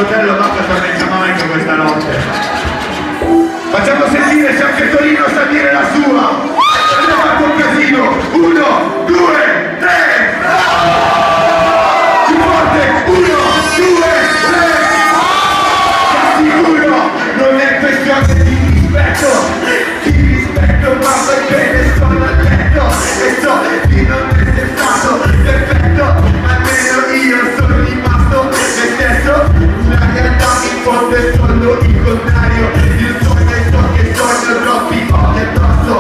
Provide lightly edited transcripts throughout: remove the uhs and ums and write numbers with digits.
all'hotel, ma torna in Giamaica questa notte. Facciamo sentire se anche Torino sa dire la sua. Abbiamo fatto un casino. 1, 2, 3. Più forte. 1, 2, 3. Sicuro, non è questione di rispetto. Ti rispetto, ma fai bene, sto a letto. E so di non essere stato perfetto. Almeno io sono rimasto me stesso. La realtà mi fosse solo il contrario. Il sogno è so che sogno troppi occhi addosso.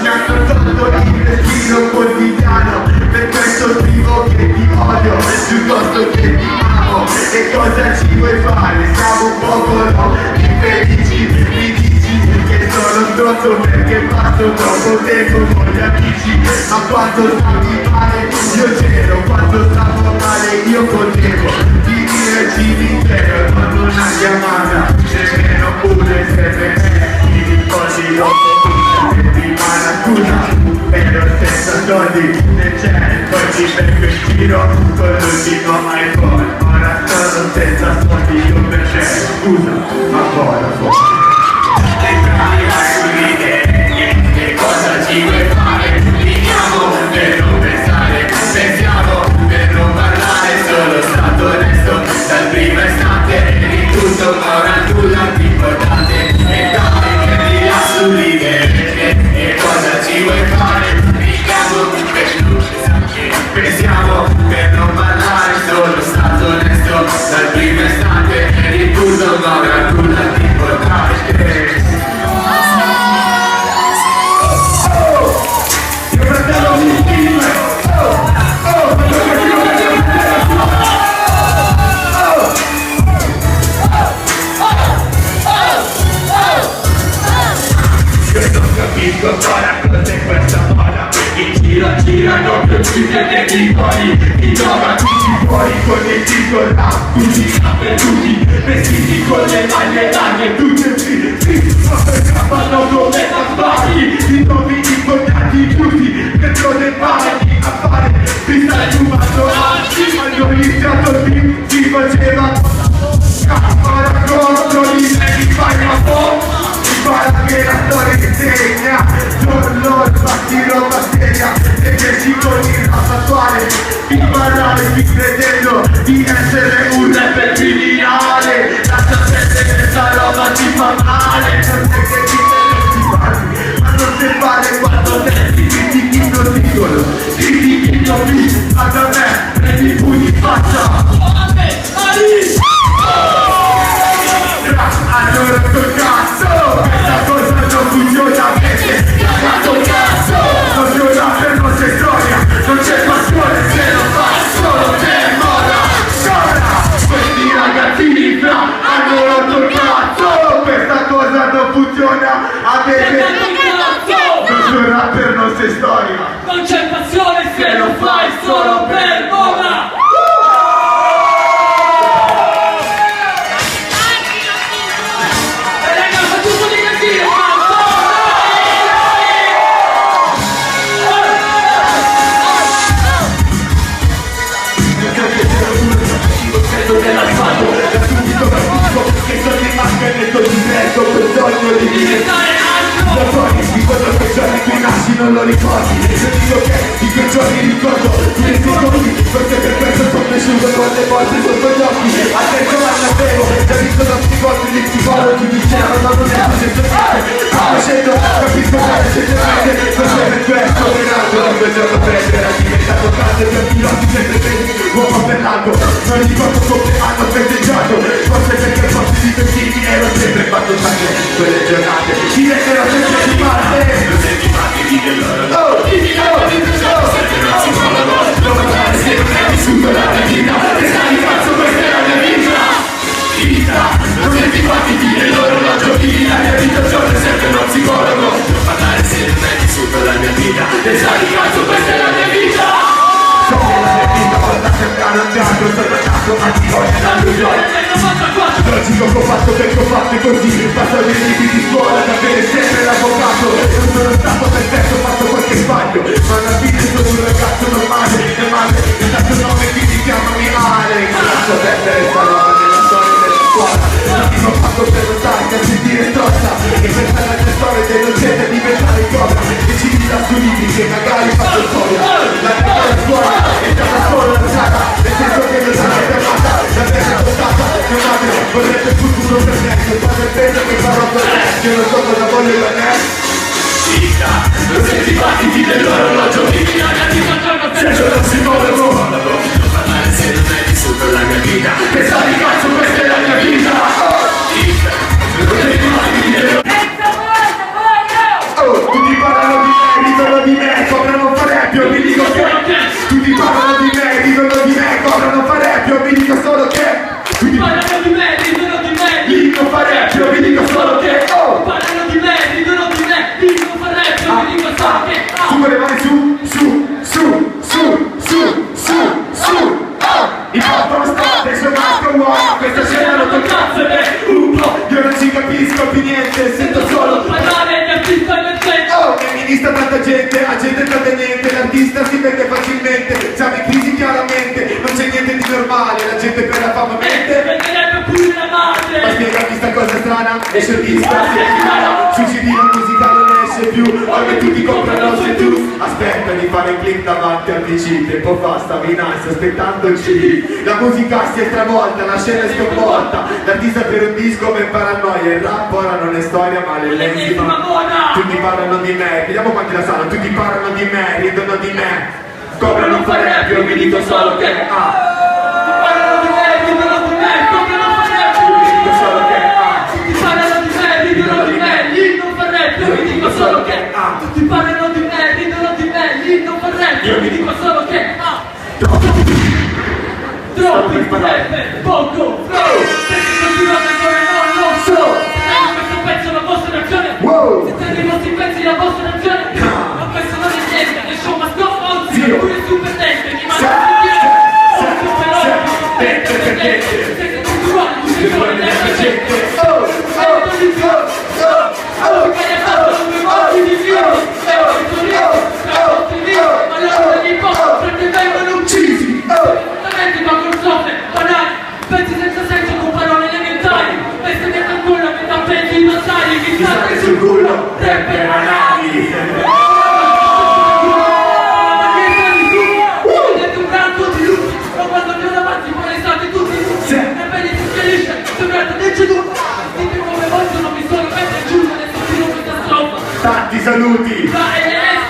Mi hanno tolto il destino quotidiano. Per questo scrivo che ti odio piuttosto che ti amo. E cosa ci vuoi fare? Siamo un popolo infelici. Mi dici che sono stronzo perché passo troppo tempo con gli amici. Ma quando stavi male io c'ero, quando stavo male io potevo finire intero con una chiamata, nemmeno una SMS. Mi ricordi dopo una settimana, scusa, ero senza soldi, se c'è poi ti vengo in giro con l'ultimo iPhone. Ora sono senza soldi io per te, scusa, ma poi la so. Che cosa ci vuoi fare? Finiamo per non pensare, pensiamo per non parlare. Sono stato onesto dal primo istante, eri tutto ma ora nulla di importante. E dai che mi lascio ridere. Che cosa ci vuoi fare? Finiamo per non pensare, pensiamo per non parlare. Sono stato onesto dal primo istante, eri tutto ma ora nulla di importante. Capisco ancora cos'è questa moda. In giro girano più che dei cuori. Ti trova tutti fuori con i con la tutti perduti, vestiti con le maglie larghe, tutte free, ma per cappano come affari. Ti trovi incontrati tutti dentro dei bagni a fare. Ti stai fumando anzi, quando ho iniziato il film si faceva ma racconto di me, mi fai una bomba. Guarda che la storia insegna, non sbatti roba seria e cresci con il rap attuale. Imparare mi credendo di essere un rapper criminale. Lascia perdere questa roba ti fa male. Non sei che ti parli, ma non sai fare quando senti. Critichi non dicono, critichi non mi, ma da me prendi pugni in faccia. Hanno rotto il cazzo, questa cosa non funziona perché cagato il cazzo. Non c'è un rapper, non c'è storia, non c'è passione se lo fai solo per moda. Ora, questi ragazzini fra hanno rotto il cazzo, questa cosa non funziona, avete non c'è un rapper, non c'è storia, non c'è passione se lo fai solo per moda. Di diventare altro. Lo so di quello che giorni qui nasci non lo ricordi. Se dico che di quei giorni ricordo tu ne secondi, perché per questo sono cresciuto con le volte sotto gli occhi. A te comando avevo già visto da psicologi di psicologi dicevano ma non è così niente. Facendo capisco bene se te mette, non sei per questo Renato da quel giorno preso era diventato grande per piloti sempre vedi uomo per l'alto. Non ricordo come hanno festeggiato, forse perché i posti difensivi ero sempre fatto sangue. Quelle giornate ci metterò sempre di parte. Non sei di parte, vive loro. Oh, dimmi no, sempre non si muovono. Non parlare sempre, hai vissuto la mia vita. E sai cazzo, questa è la mia vita. Vita, non sei di parte, vive loro. Non giochi la mia vita, giorno e sempre non si muovono. Non parlare sempre, hai vissuto la mia vita. E sai cazzo, questa è la mia vita. Sono la mia vita, guarda sempre all'andato. Sono nato a Tivoli dall'Unione. Logico che ho fatto perché ho fatto così. Passo dei libri di scuola da bere sempre l'avvocato. Non sono stato perfetto, ho fatto qualche sbaglio, ma alla fine sono un ragazzo normale. E male, è stato il nome quindi chiamami male. Cazzo perdere sta roba nella storia della scelta di diventare cobra, decidi da su libri che magari faccio storia. La terra è scuola, è stata solo la strada, nel senso che non sarà fermata, la terra è toccata, mia madre vorrebbe il futuro per me, se fate il peso che farò per me, io non so cosa voglio da me. Vita, non senti i battiti dell'orologio, se io non si muove non posso parlare se non hai vissuto la mia vita, che sa di cazzo questa è la mia vita. Vita, non senti i battiti dell'orologio. Tutti parlano di me, ridono di me, cobrano parecchio, mi dico che. Tutti parlano di me, ridono di me, cobrano parecchio, mi dico solo che. Tutti Parlano di me, ridono di me, dico parecchio, mi dico solo che. Oh! parlano di me, ridono di me, dicono parecchio, mi dico solo che Su con le mani su, su, su, su, su, su, su. I popolo state, sono altro uomo, questa scena non tocca cazzo è un po' io non ci capisco più niente, sento solo parlare di artista nel centro. oh, femminista tanta gente, la gente tanta niente, l'artista si vende facilmente, siamo in crisi chiaramente, non c'è niente di normale, la gente per la fama mente. Venderebbe pure la madre. Ma spiegami sta cosa strana, esce il disco, si ritira, sui CD la musica non esce più, ormai tutti comprano se tu. Aspetta di fare il click davanti al PC, tempo fa stavi in ansia aspettando il CD. La musica si è stravolta, la scena è sconvolta, l'artista per un disco ben paranoia, il rap ora non è storia ma l'ennesima. Tutti parlano di me, vediamo quanti la sanno, tutti parlano di me, ridono di me, cobrano parecchio, io mi dico solo che Parlano di me, ridono di me, coprono parecchio. mi dico solo che Tutti parlano di me, ridono di me, l'inno parecchio, mi dico solo che tutti parlano di me, ridono di me, l'inno parecchio, mi dico solo che troppi rapper, poco flow, perché continuate ancora no, non so. Se questo pezzo è la vostra reazione, wow. se tenete i vostri pezzi la vostra reazione, ma questo non è niente, è show must go on, Zio. pure super teste, mi Se- mando Dente per dente, siete tutti uguali, tutti uguali, la gente, oh, oh, oh, che hai fatto due morti di filo, ma loro degli hip-hop, perché vengono uccisi, oh. esattamente ma con soffe, banali, pezzi senza senso con parole elementari, bestemmiate ancora, metà pezzi non sai, chi Chissà che sul culo, rapper anali. Vedete un branco di luce, ma quando andiamo avanti poi state tutti Sì. e vedi che si lisce, sembrate deceduti, dite come voglio, non mi sono messo giù, adesso tiro questa strofa. Tanti saluti. Da LS,